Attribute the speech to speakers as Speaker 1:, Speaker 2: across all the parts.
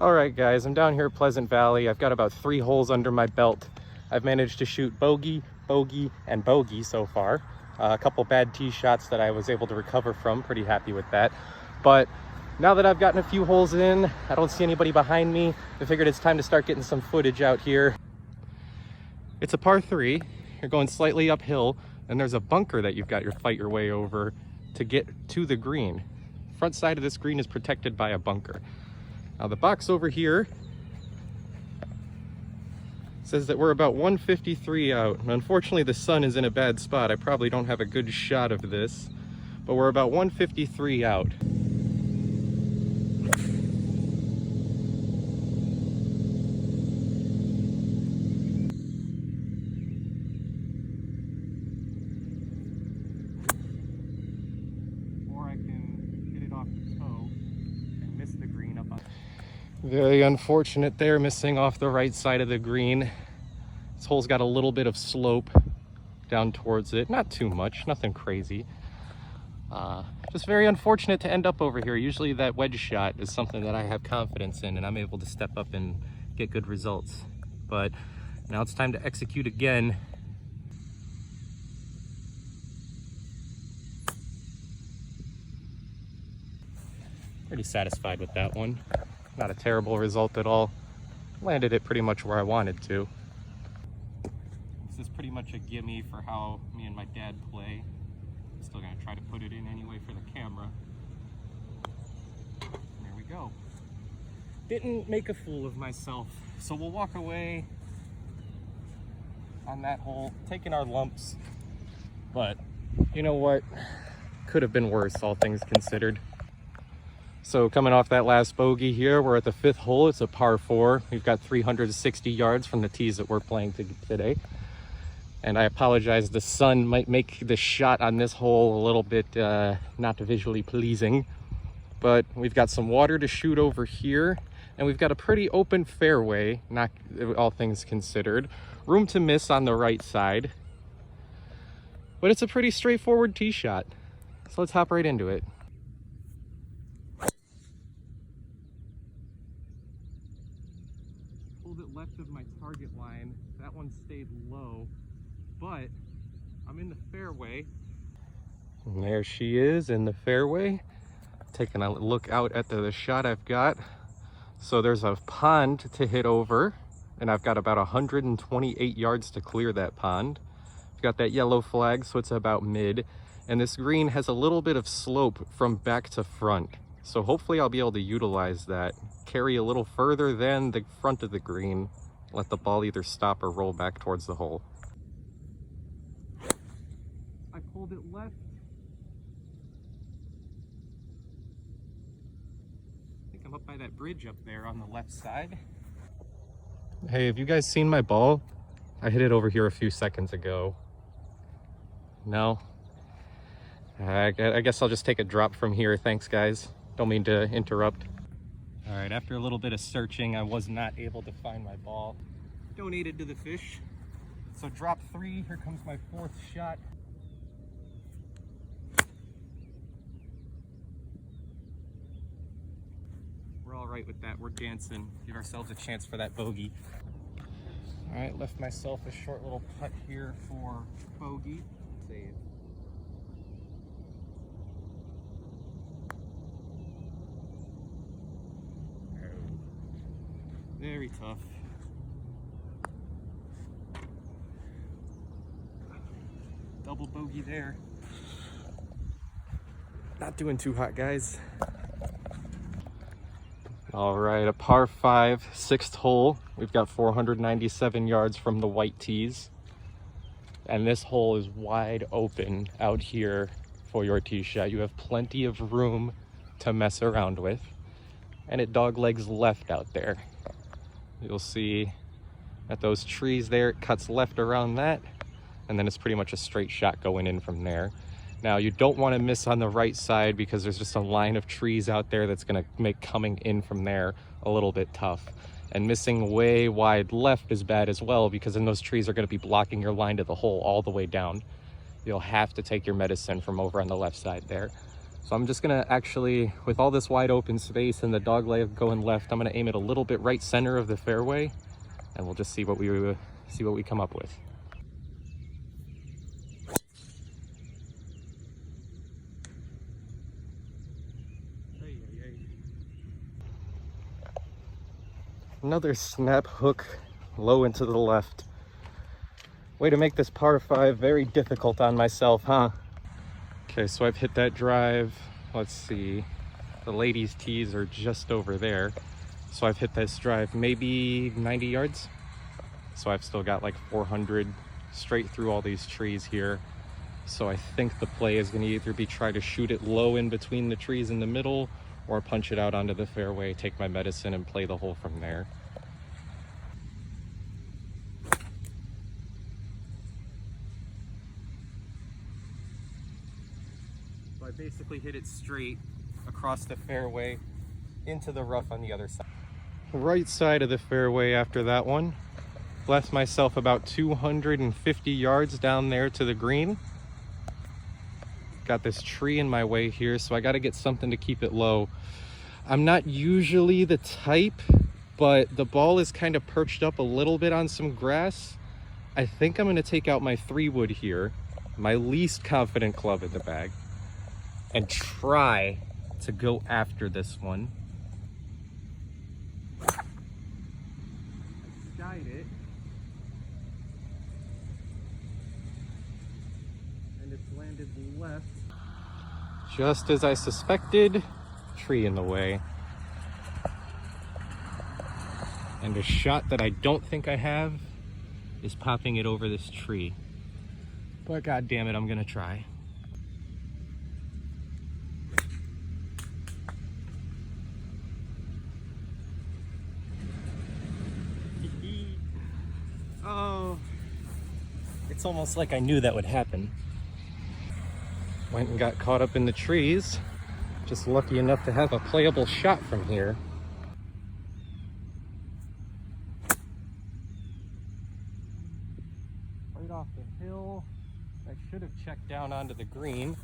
Speaker 1: All right, guys, I'm down here at Pleasant Valley. I've got about 3 holes under my belt. I've managed to shoot bogey, bogey, and bogey so far. A couple bad tee shots that I was able to recover from. Pretty happy with that. But now that I've gotten a few holes in, I don't see anybody behind me. I figured it's time to start getting some footage out here. It's a par 3. You're going slightly uphill, and there's a bunker that you've got to fight your way over to get to the green. Front side of this green is protected by a bunker. Now the box over here says that we're about 153 out. And unfortunately, the sun is in a bad spot. I probably don't have a good shot of this, but we're about 153 out. Or I can hit it off the toe and miss the green up on. Very unfortunate there, missing off the right side of the green. This hole's got a little bit of slope down towards it. Not too much, nothing crazy. Just very unfortunate to end up over here. Usually that wedge shot is something that I have confidence in and I'm able to step up and get good results. But now it's time to execute again. Pretty satisfied with that one. Not a terrible result at all. Landed it pretty much where I wanted to. This is pretty much a gimme for how me and my dad play. I'm still gonna try to put it in anyway for the camera. There we go. Didn't make a fool of myself, so we'll walk away on that hole, taking our lumps. But you know what? Could have been worse, all things considered. So coming off that last bogey here, we're at the 5th hole. It's a par 4. We've got 360 yards from the tees that we're playing today. And I apologize, the sun might make the shot on this hole a little bit not visually pleasing. But we've got some water to shoot over here, and we've got a pretty open fairway, not all things considered. Room to miss on the right side. But it's a pretty straightforward tee shot. So let's hop right into it. Left of my target line. That one stayed low, but I'm in the fairway. And there she is in the fairway. Taking a look out at the shot I've got. So there's a pond to hit over, and I've got about 128 yards to clear that pond. I've got that yellow flag, so it's about mid, and this green has a little bit of slope from back to front. So hopefully I'll be able to utilize that, carry a little further than the front of the green, let the ball either stop or roll back towards the hole. I pulled it left. I think I'm up by that bridge up there on the left side. Hey, have you guys seen my ball? I hit it over here a few seconds ago. No? I guess I'll just take a drop from here. Thanks, guys. Don't mean to interrupt. All right, after a little bit of searching, I was not able to find my ball. Donated to the fish. So drop 3, here comes my 4th shot. We're all right with that, we're dancing. Give ourselves a chance for that bogey. All right, left myself a short little putt here for bogey. Save. Very tough. Double bogey there. Not doing too hot, guys. All right, a par 5, 6th hole. We've got 497 yards from the white tees. And this hole is wide open out here for your tee shot. You have plenty of room to mess around with. And it dog legs left out there. You'll see at those trees there, it cuts left around that, and then it's pretty much a straight shot going in from there. Now, you don't want to miss on the right side because there's just a line of trees out there that's going to make coming in from there a little bit tough. And missing way wide left is bad as well because then those trees are going to be blocking your line to the hole all the way down. You'll have to take your medicine from over on the left side there. So I'm just gonna actually, with all this wide open space and the dog leg going left, I'm gonna aim it a little bit right center of the fairway, and we'll just see what we come up with. Another snap hook low into the left. Way to make this par 5 very difficult on myself, huh? Okay, so I've hit that drive. Let's see. The ladies' tees are just over there. So I've hit this drive maybe 90 yards. So I've still got like 400 straight through all these trees here. So I think the play is going to either be try to shoot it low in between the trees in the middle, or punch it out onto the fairway, take my medicine, and play the hole from there. So I basically hit it straight across the fairway into the rough on the other side. Right side of the fairway after that one. Left myself about 250 yards down there to the green. Got this tree in my way here, so I got to get something to keep it low. I'm not usually the type, but the ball is kind of perched up a little bit on some grass. I think I'm going to take out my 3-wood here, my least confident club in the bag, and try to go after this one. Guide it. And it's landed left. Just as I suspected, tree in the way. And a shot that I don't think I have is popping it over this tree. But god damn it, I'm gonna try. Oh, it's almost like I knew that would happen. Went and got caught up in the trees. Just lucky enough to have a playable shot from here. Right off the hill. I should have checked down onto the green.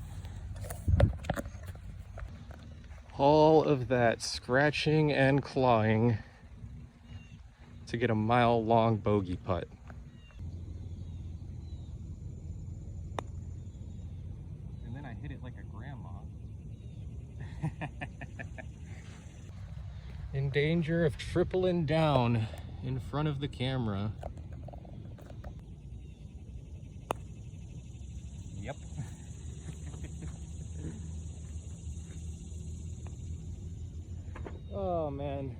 Speaker 1: All of that scratching and clawing to get a mile-long bogey putt. And then I hit it like a grandma. In danger of tripling down in front of the camera. Yep. Oh man.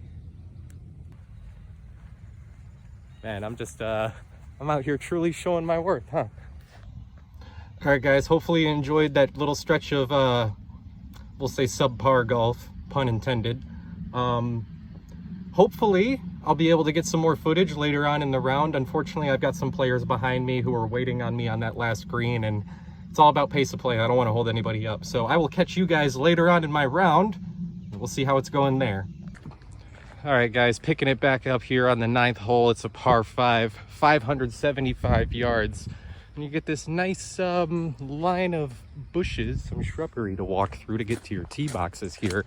Speaker 1: Man, I'm just I'm out here truly showing my worth, huh? All right guys, hopefully you enjoyed that little stretch of we'll say subpar golf, pun intended. Hopefully I'll be able to get some more footage later on in the round. Unfortunately, I've got some players behind me who are waiting on me on that last green, and it's all about pace of play. I don't want to hold anybody up. So I will catch you guys later on in my round. We'll see how it's going there. All right, guys, picking it back up here on the 9th hole. It's a par 5, 575 yards. And you get this nice line of bushes, some shrubbery to walk through to get to your tee boxes here.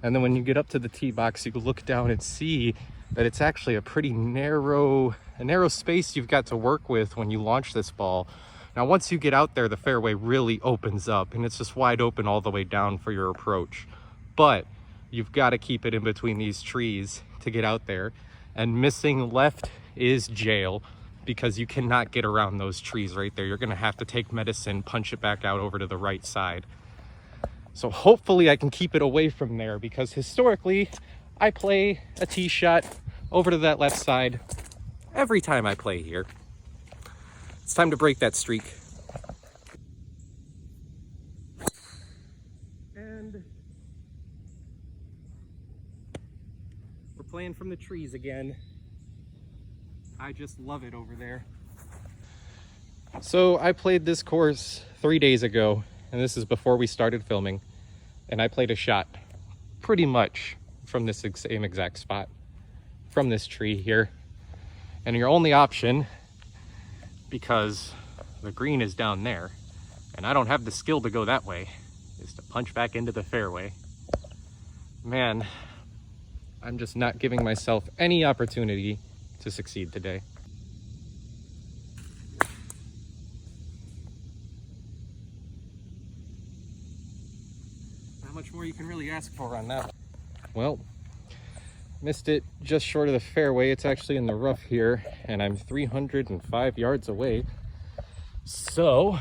Speaker 1: And then when you get up to the tee box, you can look down and see that it's actually a pretty narrow space you've got to work with when you launch this ball. Now, once you get out there, the fairway really opens up and it's just wide open all the way down for your approach. But you've got to keep it in between these trees to get out there. And missing left is jail, because you cannot get around those trees right there. You're going to have to take medicine, punch it back out over to the right side. So hopefully I can keep it away from there, because historically I play a tee shot over to that left side every time I play here. It's time to break that streak. And we're playing from the trees again. I just love it over there. So I played this course 3 days ago, and this is before we started filming, and I played a shot pretty much from this same exact spot, from this tree here. And your only option, because the green is down there and I don't have the skill to go that way, is to punch back into the fairway. Man, I'm just not giving myself any opportunity to succeed today. Not much more you can really ask for on that. Well, missed it just short of the fairway. It's actually in the rough here, and I'm 305 yards away. So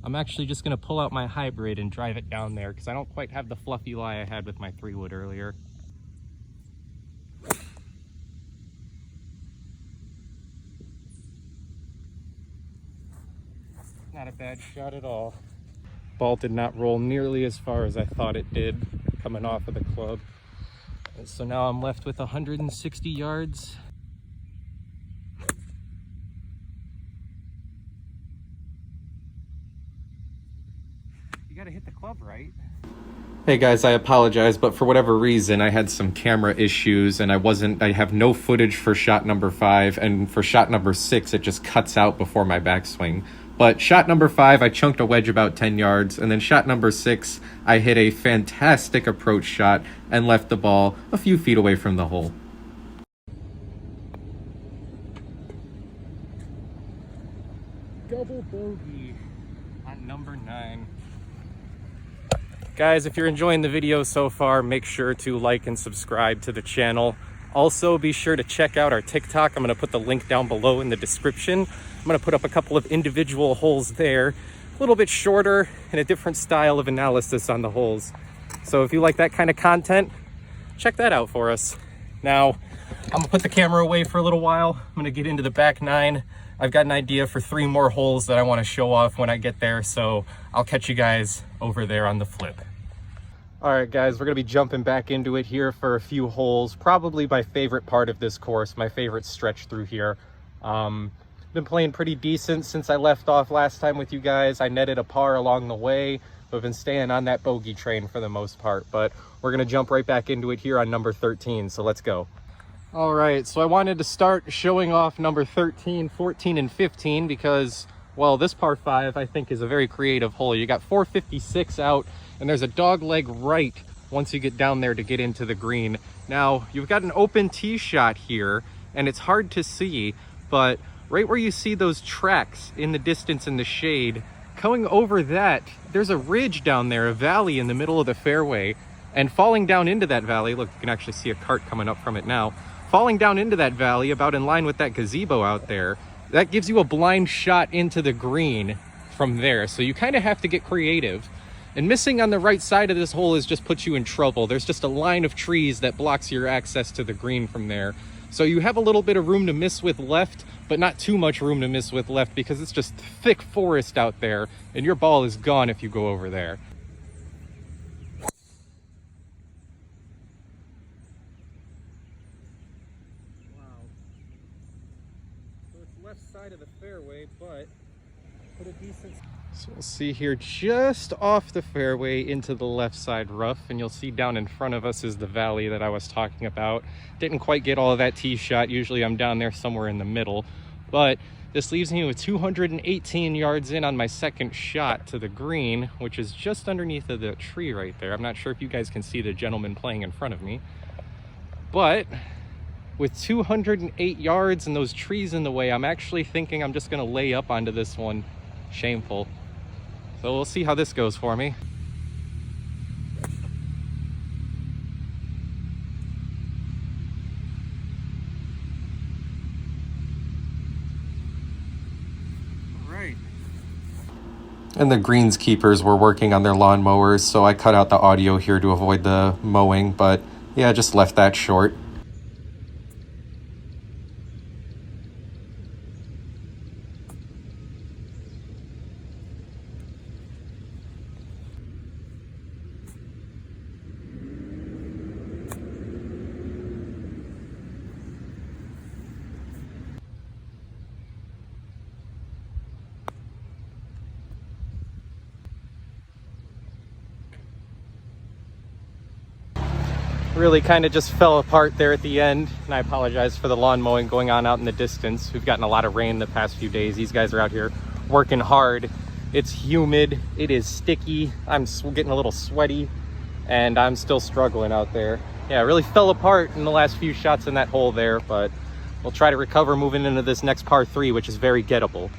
Speaker 1: I'm actually just gonna pull out my hybrid and drive it down there because I don't quite have the fluffy lie I had with my 3-wood earlier. Not a bad shot at all. Ball did not roll nearly as far as I thought it did coming off of the club. And so now I'm left with 160 yards. You gotta hit the club right. Hey guys, I apologize, but for whatever reason, I had some camera issues and I have no footage for shot number 5, and for shot number 6, it just cuts out before my backswing. But shot number 5, I chunked a wedge about 10 yards, and then shot number 6, I hit a fantastic approach shot and left the ball a few feet away from the hole. Double bogey on number 9. Guys, if you're enjoying the video so far, make sure to like and subscribe to the channel. Also, be sure to check out our TikTok. I'm going to put the link down below in the description. I'm going to put up a couple of individual holes there, a little bit shorter and a different style of analysis on the holes. So if you like that kind of content, check that out for us. Now, I'm going to put the camera away for a little while. I'm going to get into the back 9. I've got an idea for 3 more holes that I want to show off when I get there, so I'll catch you guys over there on the flip. All right, guys, we're going to be jumping back into it here for a few holes. Probably my favorite part of this course, my favorite stretch through here. Been playing pretty decent since I left off last time with you guys. I netted a par along the way. I've been staying on that bogey train for the most part, but we're going to jump right back into it here on number 13, so let's go. All right, so I wanted to start showing off number 13, 14, and 15 because, well, this par 5 I think is a very creative hole. You got 456 out, and there's a dog leg right once you get down there to get into the green. Now, you've got an open tee shot here, and it's hard to see, but right where you see those tracks in the distance in the shade, going over that, there's a ridge down there, a valley in the middle of the fairway, and falling down into that valley, look, you can actually see a cart coming up from it now, falling down into that valley about in line with that gazebo out there, that gives you a blind shot into the green from there. So you kind of have to get creative. And missing on the right side of this hole is just puts you in trouble. There's just a line of trees that blocks your access to the green from there. So you have a little bit of room to miss with left, but not too much room to miss with left because it's just thick forest out there and your ball is gone if you go over there. Left side of the fairway, but put a decent. So we'll see here just off the fairway into the left side rough, and you'll see down in front of us is the valley that I was talking about. Didn't quite get all of that tee shot. Usually I'm down there somewhere in the middle, but this leaves me with 218 yards in on my second shot to the green, which is just underneath of the tree right there. I'm not sure if you guys can see the gentleman playing in front of me, but with 208 yards and those trees in the way, I'm actually thinking I'm just going to lay up onto this one. Shameful. So we'll see how this goes for me. All right. And the greenskeepers were working on their lawnmowers, so I cut out the audio here to avoid the mowing, but yeah, just left that short. Really kind of just fell apart there at the end, and I apologize for the lawn mowing going on out in the distance. We've gotten a lot of rain the past few days. These guys are out here working hard It's humid, it is sticky, I'm getting a little sweaty, and I'm still struggling out there. Yeah, it really fell apart in the last few shots in that hole there, but we'll try to recover moving into this next par 3, which is very gettable.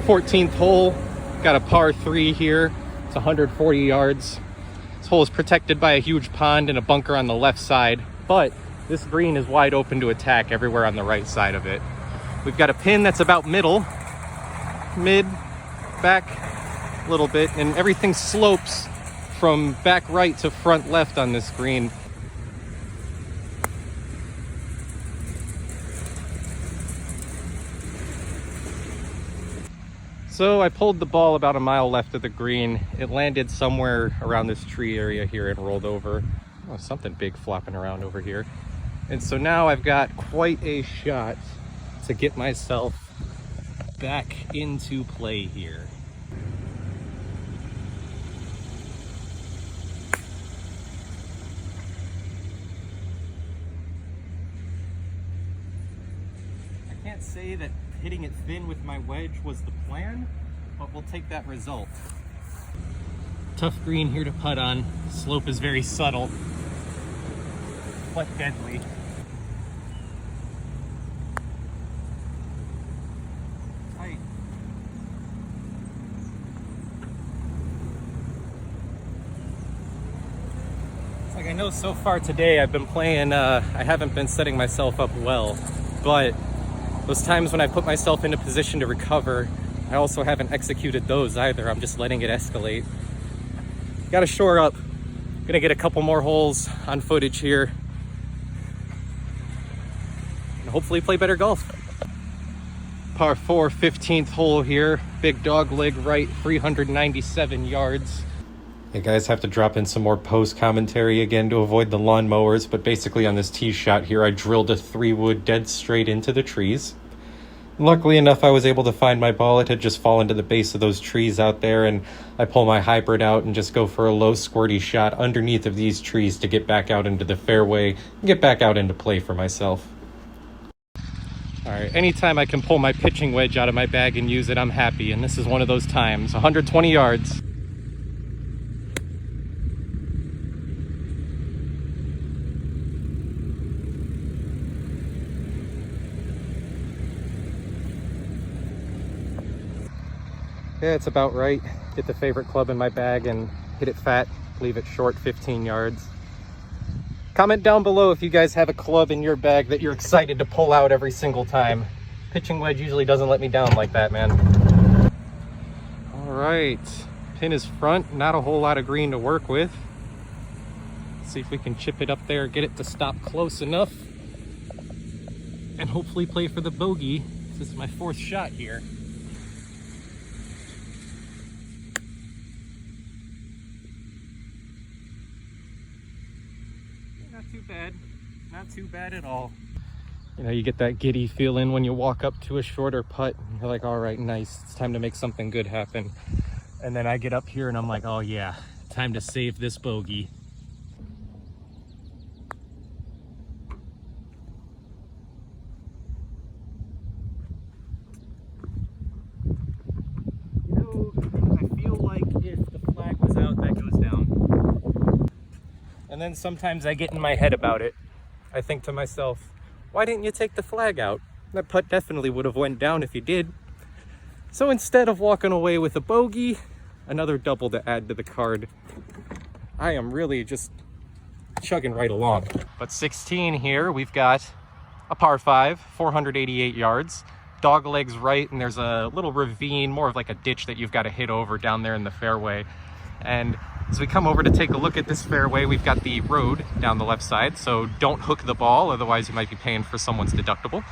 Speaker 1: 14th hole, got a par 3 here. It's 140 yards. This hole is protected by a huge pond and a bunker on the left side, but this green is wide open to attack everywhere on the right side of it. We've got a pin that's about mid, back a little bit, and everything slopes from back right to front left on this green. So I pulled the ball about a mile left of the green. It landed somewhere around this tree area here and rolled over. Oh, something big flopping around over here. And so now I've got quite a shot to get myself back into play here. I can't say that hitting it thin with my wedge was the plan, but we'll take that result. Tough green here to putt on. Slope is very subtle, but deadly. Tight. It's like I know so far today I've been playing, I haven't been setting myself up well, but those times when I put myself in a position to recover, I also haven't executed those either. I'm just letting it escalate. Gotta shore up. Gonna get a couple more holes on footage here. And hopefully play better golf. Par 4, 15th hole here. Big dog leg right, 397 yards. You guys have to drop in some more post commentary again to avoid the lawn mowers, but basically on this tee shot here, I drilled a 3-wood dead straight into the trees. Luckily enough, I was able to find my ball. It had just fallen to the base of those trees out there, and I pull my hybrid out and just go for a low squirty shot underneath of these trees to get back out into the fairway and get back out into play for myself. All right, anytime I can pull my pitching wedge out of my bag and use it, I'm happy, and this is one of those times. 120 yards. Yeah, it's about right. Get the favorite club in my bag and hit it fat, leave it short, 15 yards. Comment down below if you guys have a club in your bag that you're excited to pull out every single time. Pitching wedge usually doesn't let me down like that, man. All right, pin is front, not a whole lot of green to work with. Let's see if we can chip it up there, get it to stop close enough, and hopefully play for the bogey. This is my 4th shot here. Not too bad at all. You know, you get that giddy feeling when you walk up to a shorter putt and you're like, all right, nice, it's time to make something good happen. And then I get up here and I'm like, oh yeah, time to save this bogey. You know, I feel like if the flag was out, that goes down. And then sometimes I get in my head about it. I think to myself, why didn't you take the flag out? That putt definitely would have went down if you did. So instead of walking away with a bogey, another double to add to the card, I am really just chugging right along. But 16 here, we've got a par 5, 488 yards. Dog legs right, and there's a little ravine, more of like a ditch that you've got to hit over down there in the fairway. And as we come over to take a look at this fairway, we've got the road down the left side, so don't hook the ball, otherwise you might be paying for someone's deductible.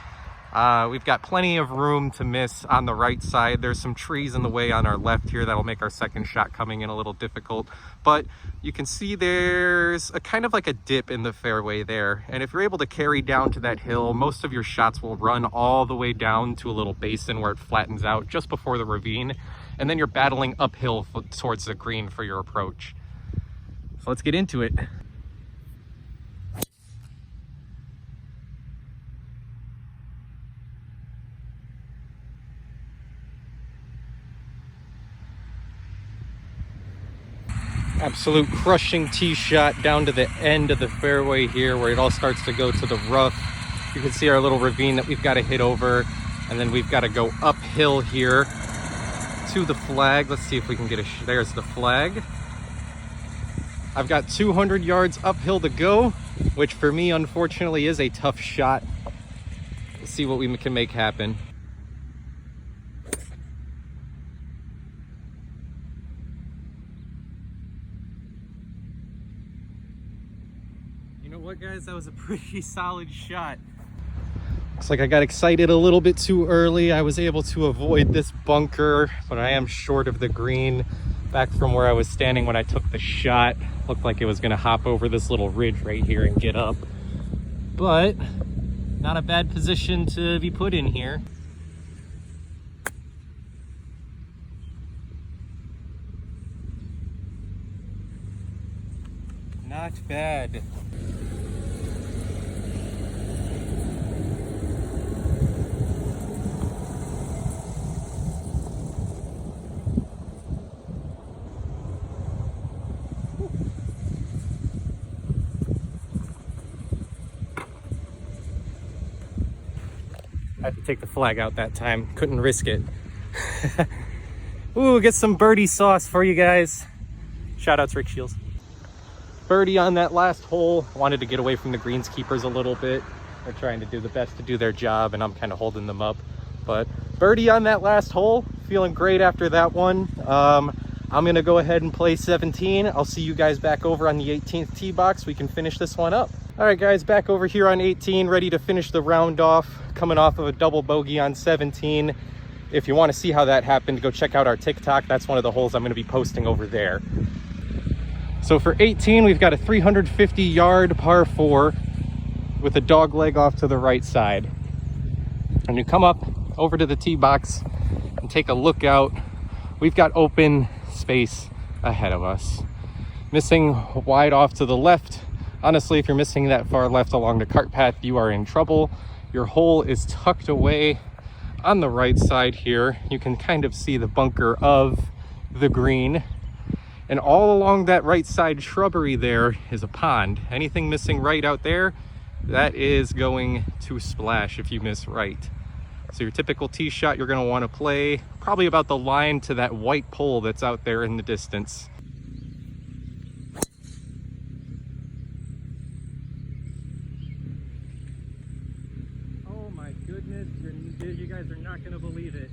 Speaker 1: We've got plenty of room to miss on the right side. There's some trees in the way on our left here that'll make our second shot coming in a little difficult, but you can see there's a kind of like a dip in the fairway there, and if you're able to carry down to that hill, most of your shots will run all the way down to a little basin where it flattens out just before the ravine, and then you're battling uphill towards the green for your approach. So let's get into it. Absolute crushing tee shot down to the end of the fairway here where it all starts to go to the rough. You can see our little ravine that we've got to hit over, and then we've got to go uphill here to the flag. Let's see if we can get there's the flag. I've got 200 yards uphill to go, which for me unfortunately is a tough shot. Let's see what we can make happen. You know what, guys, that was a pretty solid shot. Looks like I got excited a little bit too early. I was able to avoid this bunker, but I am short of the green. Back from where I was standing when I took the shot, looked like it was gonna hop over this little ridge right here and get up. But not a bad position to be put in here. Not bad. I had to take the flag out that time. Couldn't risk it. Ooh, get some birdie sauce for you guys. Shout out to Rick Shields. Birdie on that last hole. Wanted to get away from the greenskeepers a little bit. They're trying to do the best to do their job, and I'm kind of holding them up. But birdie on that last hole. Feeling great after that one. I'm gonna go ahead and play 17. I'll see you guys back over on the 18th tee box. We can finish this one up. All right, guys, back over here on 18, ready to finish the round off, coming off of a double bogey on 17. If you want to see how that happened, go check out our TikTok. That's one of the holes I'm going to be posting over there. So for 18, we've got a 350-yard par 4 with a dog leg off to the right side. And you come up over to the tee box and take a look out. We've got open space ahead of us. Missing wide off to the left. Honestly, if you're missing that far left along the cart path, you are in trouble. Your hole is tucked away on the right side here. You can kind of see the bunker of the green. And all along that right side shrubbery there is a pond. Anything missing right out there, that is going to splash if you miss right. So your typical tee shot you're going to want to play probably about the line to that white pole that's out there in the distance. You guys are not gonna believe it.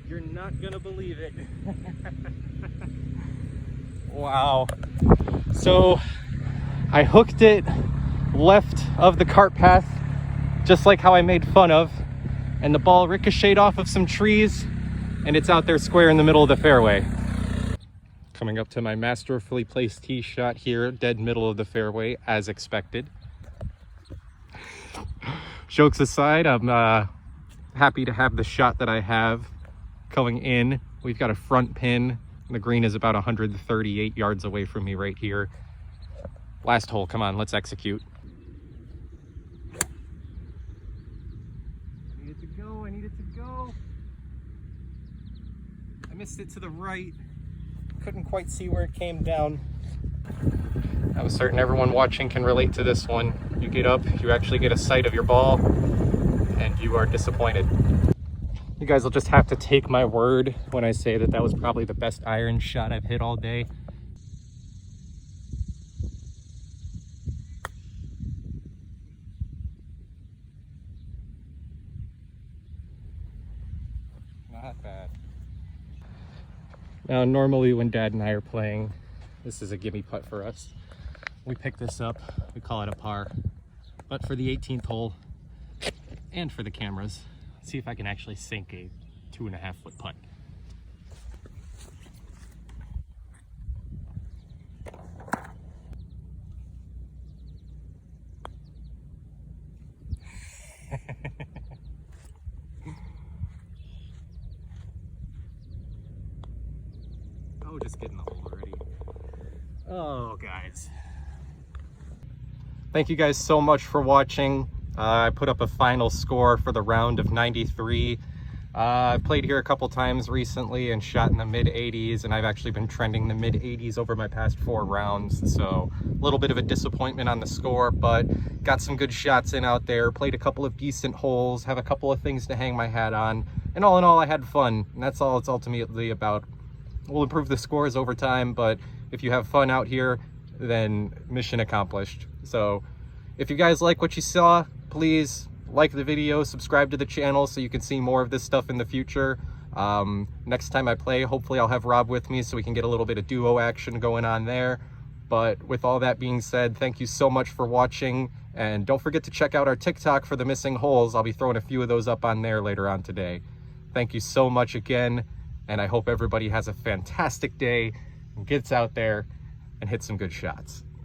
Speaker 1: You're not gonna believe it. Wow. So I hooked it left of the cart path, just like how I made fun of, and the ball ricocheted off of some trees, and it's out there square in the middle of the fairway. Coming up to my masterfully placed tee shot here, dead middle of the fairway, as expected. Jokes aside, I'm happy to have the shot that I have going in. We've got a front pin. The green is about 138 yards away from me right here. Last hole, come on, let's execute. I need it to go, I need it to go. I missed it to the right. Couldn't quite see where it came down. I'm certain everyone watching can relate to this one. You get up, you actually get a sight of your ball, and you are disappointed. You guys will just have to take my word when I say that that was probably the best iron shot I've hit all day. Not bad. Now, normally when Dad and I are playing, this is a gimme putt for us. We pick this up, we call it a par. But for the 18th hole, and for the cameras, let's see if I can actually sink a 2.5-foot putt. Oh, just getting the hole already. Oh, guys. Thank you guys so much for watching. I put up a final score for the round of 93. I've played here a couple times recently and shot in the mid 80s, and I've actually been trending the mid 80s over my past 4 rounds. So a little bit of a disappointment on the score, but got some good shots in out there, played a couple of decent holes, have a couple of things to hang my hat on. And all in all, I had fun, and that's all it's ultimately about. We'll improve the scores over time, but if you have fun out here, then mission accomplished. So if you guys like what you saw, please like the video, subscribe to the channel so you can see more of this stuff in the future. Next time I play, hopefully I'll have Rob with me so we can get a little bit of duo action going on there. But with all that being said, thank you so much for watching, and don't forget to check out our TikTok for the missing holes. I'll be throwing a few of those up on there later on today. Thank you so much again, and I hope everybody has a fantastic day and gets out there and hits some good shots.